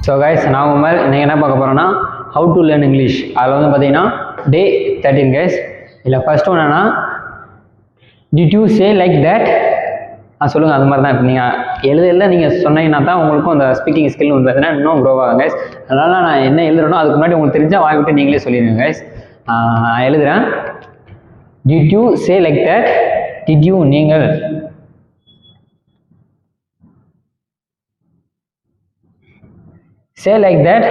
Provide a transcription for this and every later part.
So guys நான் உங்கள் நீங்கள் என்ன பார்க்க போகிறோன்னா ஹவு டு லேர்ன் இங்கிலீஷ். அதில் வந்து பார்த்தீங்கன்னா டே 13 கைஸ். இல்லை ஃபர்ஸ்ட் ஒன்று என்னன்னா did you say like that சொல்லுங்கள். அது மாதிரி தான் இப்போ நீங்கள் எழுத நீங்கள் சொன்னீங்கன்னா தான் உங்களுக்கும் அந்த ஸ்பீக்கிங் ஸ்கில் வந்து பார்த்தீங்கன்னா இன்னும் க்ரோ ஆகும் கைஸ். அதனால் நான் என்ன எழுதுறேனோ அதுக்கு முன்னாடி உங்களுக்கு தெரிஞ்சால் வாய் விட்டு நீங்களே சொல்லிடுங்க கைஸ். நான் எழுதுகிறேன். Did you say like that, did you நீங்கள் சே லைக் தட்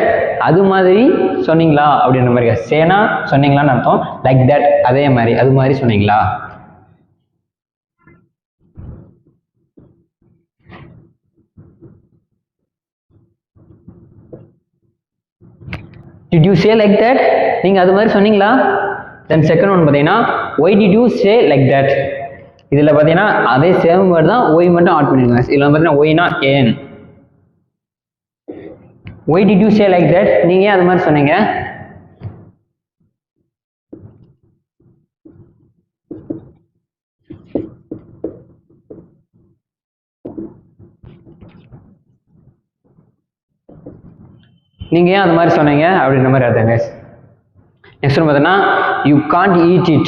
அது மாதிரி சொன்னீங்களா அப்படின்ற மாதிரி. சேனா சொன்னீங்களான்னு அர்த்தம், லைக் தட் அதே மாதிரி அது மாதிரி சொன்னீங்களா. Did you say like that நீங்கள் அது மாதிரி சொன்னீங்களா. தென் செகண்ட் ஒன் பார்த்தீங்கன்னா why did you say like that. இதில் பார்த்தீங்கன்னா அதே சேம் வேர்டு தான், ஒய் மட்டும் ஆட் பண்ணிருங்க. இதில் பார்த்தீங்கன்னா ஒய்னா ஏன். Why did you say like that? நீங்க ஏன் அது மாதிரி சொன்னீங்க. நீங்க ஏன் அது மாதிரி சொன்னீங்க அப்படின்ற மாதிரி அர்த்தம் guys. நெக்ஸ்ட் ஒன்று பார்த்தீங்கன்னா you can't eat it.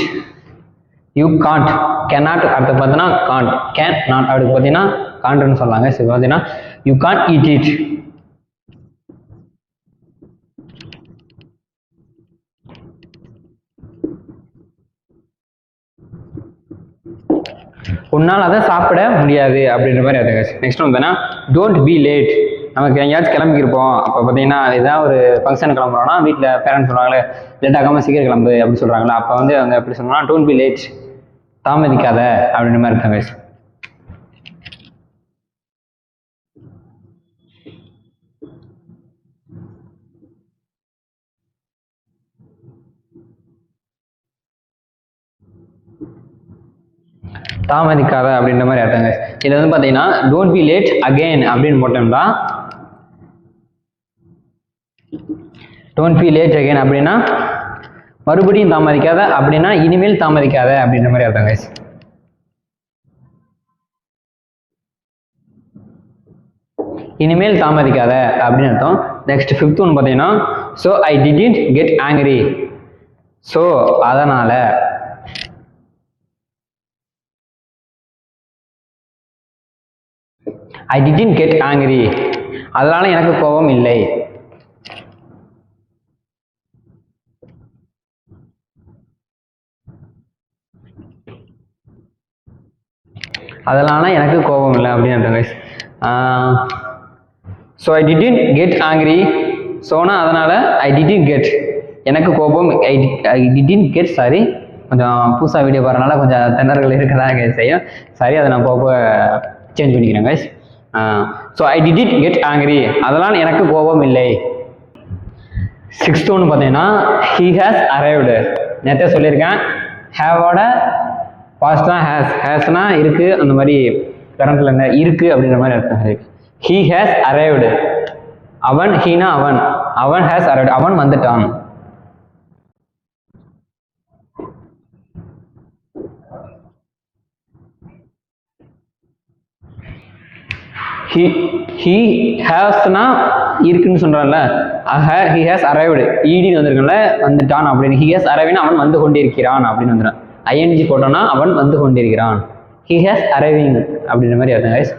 you can't, cannot அடுத்து பார்த்தீங்கன்னா can't, can not அடுத்து பார்த்தீங்கன்னா can'tனு சொல்லலாங்க. சரி பார்த்தீங்கன்னா you can't eat it. உன்னால் அதை சாப்பிட முடியாது அப்படின்ற மாதிரி அது. நெக்ஸ்ட் வந்து டோன்ட் பி லேட். நமக்கு எங்கேயாச்சும் கிளம்பிருப்போம், அப்போ பார்த்தீங்கன்னா ஏதாவது ஒரு ஃபங்க்ஷன் கிளம்புறோம்னா வீட்டில் பேரண்ட்ஸ் சொல்கிறாங்களே லேட் ஆகாமல் சீக்கிரம் கிளம்பு அப்படின்னு சொல்கிறாங்களா, அப்போ வந்து அவங்க எப்படி சொன்னா டோன்ட் பி லேட், தாமதிக்காத அப்படின்ற மாதிரி இருக்காங்க. தாமதிக்காத அப்படின்ற மாதிரி அர்த்தங்க. இது வந்து பார்த்தீங்கன்னா டோன்ட் பி லேட் அகெயின் அப்படின்னு போட்டோம்னா, டோன்ட் பி லேட் அகெயின் அப்படின்னா மறுபடியும் தாமதிக்காத, அப்படின்னா இனிமேல் தாமதிக்காத அப்படின்ற மாதிரி அர்த்தங்க. இனிமேல் தாமதிக்காத அப்படின்னு அர்த்தம். நெக்ஸ்ட் ஃபிஃப்த் ஒன் பார்த்தீங்கன்னா so I didn't get angry. So அதனால, I didn't get angry, அதனால எனக்கு கோபம் இல்லை. அதனால எனக்கு கோபம் இல்லை அப்படின்னு. So I didn't get angry, ஸோனா அதனால ஐ டிடன்ட் கெட் எனக்கு கோபம், ஐ டிடன்ட் கெட், சாரி கொஞ்சம் புதுசாக வீடியோ போகிறனால கொஞ்சம் திணறல் இருக்கதான் செய்யும், சரி அதை நான் போக சேஞ்ச் பண்ணிக்கிறேன் guys. So I didn't get angry, அதெல்லாம் எனக்கு கோபம் இல்லை. சிக்ஸ்த் ஒன்று பார்த்தீங்கன்னா ஹி ஹேஸ் அரைவ்டு. நேற்றே சொல்லியிருக்கேன், ஹேவோட பாஸ்ட் தான் ஹேஸ், ஹேஸ்னா இருக்கு, அந்த மாதிரி கரண்ட்ல என்ன இருக்கு அப்படின்ற மாதிரி அர்த்தம். ஹி ஹேஸ் அரைவ்டு, அவன், ஹீனா அவன், அவன் ஹேஸ் அரைவ்டு அவன் வந்துட்டான். he hasனா இருக்குன்னு சொல்றான்ல, he has arrived ed வந்திருக்குல்ல, வந்துட்டான் அப்படின்னு. he has arrived அவன் வந்து கொண்டிருக்கிறான் அப்படின்னு வந்துடும். ing போட்டோம்னா அவன் வந்து கொண்டிருக்கிறான். he has arriving அப்படின்ற மாதிரி அர்த்தம் guys.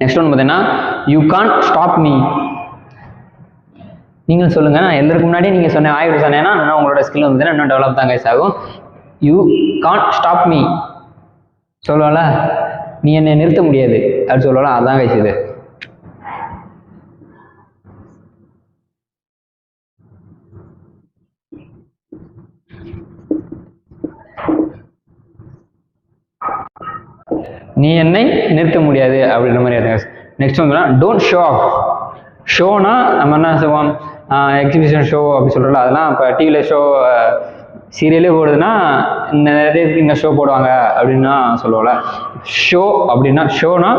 நெக்ஸ்ட் ஒன்று பார்த்தீங்கன்னா you can't stop me. நீங்க சொல்லுங்க, நான் எல்லாருக்கும் முன்னாடி நீங்க சொன்ன ஆய்வு சொன்னேன்னா இன்னும் உங்களோட ஸ்கில் வந்து இன்னும் டெவலப் தான் guys ஆகும். you can't stop me சொல்லுவால, நீ என்னை நிறுத்த முடியாது அப்படின்னு சொல்லலாம், அதான் கைஸ் இது. நீ என்னை நிறுத்த முடியாது அப்படின்ற மாதிரி அர்த்தம். நெக்ஸ்ட் வந்து டோன்ட் ஷோ ஆஃப். ஷோனா நம்ம என்ன சொல்லுவோம், எக்ஸிபிஷன் ஷோ அப்படி சொல்றோம்ல, அதெல்லாம் இப்போ டிவியில் ஷோ சீரியலே போடுதுன்னா இந்த நேரத்துக்கு இங்கே ஷோ போடுவாங்க அப்படின்னா சொல்லுவோம்ல. ஷோ அப்படின்னா, ஷோனா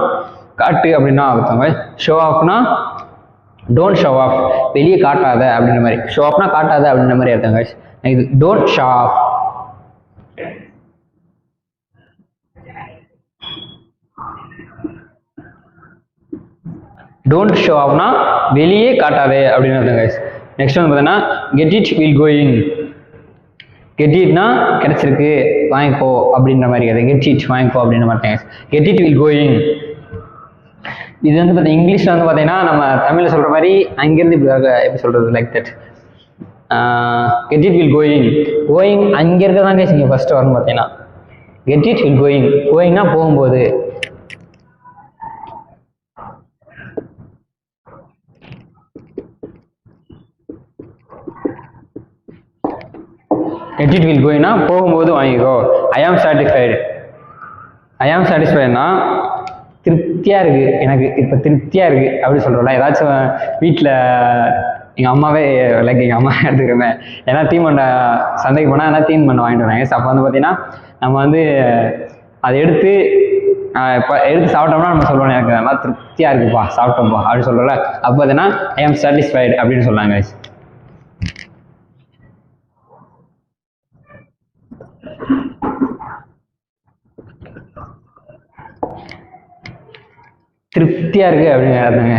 காட்டு அப்படின்னா அர்த்தங்க. ஷோ ஆஃப்னா டோன்ட் ஷோ ஆஃப், வெளியே காட்டாத அப்படின்ற மாதிரி. ஷோ ஆஃப்னா காட்டாத அப்படின்ற மாதிரி அர்த்தங்க. இது don't show off. Don't show ஆஃப்னா வெளியே காட்டாதே அப்படின்னு அர்த்தம் கைஸ். நெக்ஸ்ட் வந்து பார்த்தீங்கன்னா get it will going. Get இட்னா கிடைச்சிருக்கு வாங்கிக்கோ அப்படின்ற மாதிரி கிடையாது. கெட் இட் வாங்கிக்கோ அப்படின்ற மாதிரி guys. Get it will going இது வந்து பார்த்தீங்கன்னா இங்கிலீஷில் வந்து பார்த்தீங்கன்னா நம்ம தமிழில் சொல்கிற மாதிரி அங்கேருந்து எப்படி சொல்கிறது like that get it will going. Going அங்கே இருக்க தான் கைஸ் இங்கே ஃபஸ்ட்டு வரணும் பார்த்தீங்கன்னா. Get it will going. கோயிங்னா போகும்போது. கெட் இட் வில் கோயிங்னா போகும்போது வாங்கிக்கோ. ஐ ஆம் சாட்டிஸ்ஃபைடு. ஐ ஆம் சாட்டிஸ்ஃபைடுனா திருப்தியாக இருக்குது, எனக்கு இப்போ திருப்தியாக இருக்குது அப்படின்னு சொல்கிறோம்ல. ஏதாச்சும் வீட்டில் எங்கள் அம்மாவே லைக் எங்கள் அம்மா எடுத்துக்கிறோமே, ஏன்னா தீமண்டை சந்தைக்கு போனால் ஏன்னா தீன் பண்ண வாங்கிட்டு வராங்க. அப்போ வந்து பார்த்தீங்கன்னா நம்ம வந்து அதை எடுத்து இப்போ எடுத்து சாப்பிட்டோம்னா நம்ம சொல்லுவோம் எனக்கு நல்லா திருப்தியாக இருக்குப்பா சாப்பிட்டோம்ப்பா அப்படின்னு சொல்கிறோம்ல. அப்போ பார்த்தீங்கன்னா ஐ ஆம் சாட்டிஸ்ஃபைடு அப்படின்னு சொல்லாங்க. திருப்தியாக இருக்குது அப்படின்னு அர்த்தங்க.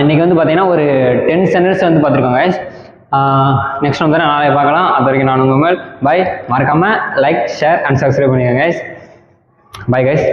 இன்றைக்கி வந்து பார்த்தீங்கன்னா ஒரு 10 சென்டென்ஸ் வந்து பார்த்துருக்கோங்க. நெக்ஸ்ட் வந்து நாளை பார்க்கலாம். அது வரைக்கும் நான் உங்கள் பை. மறக்காமல் லைக் ஷேர் அண்ட் சப்ஸ்கிரைப் பண்ணிக்கோங்க. Bye guys.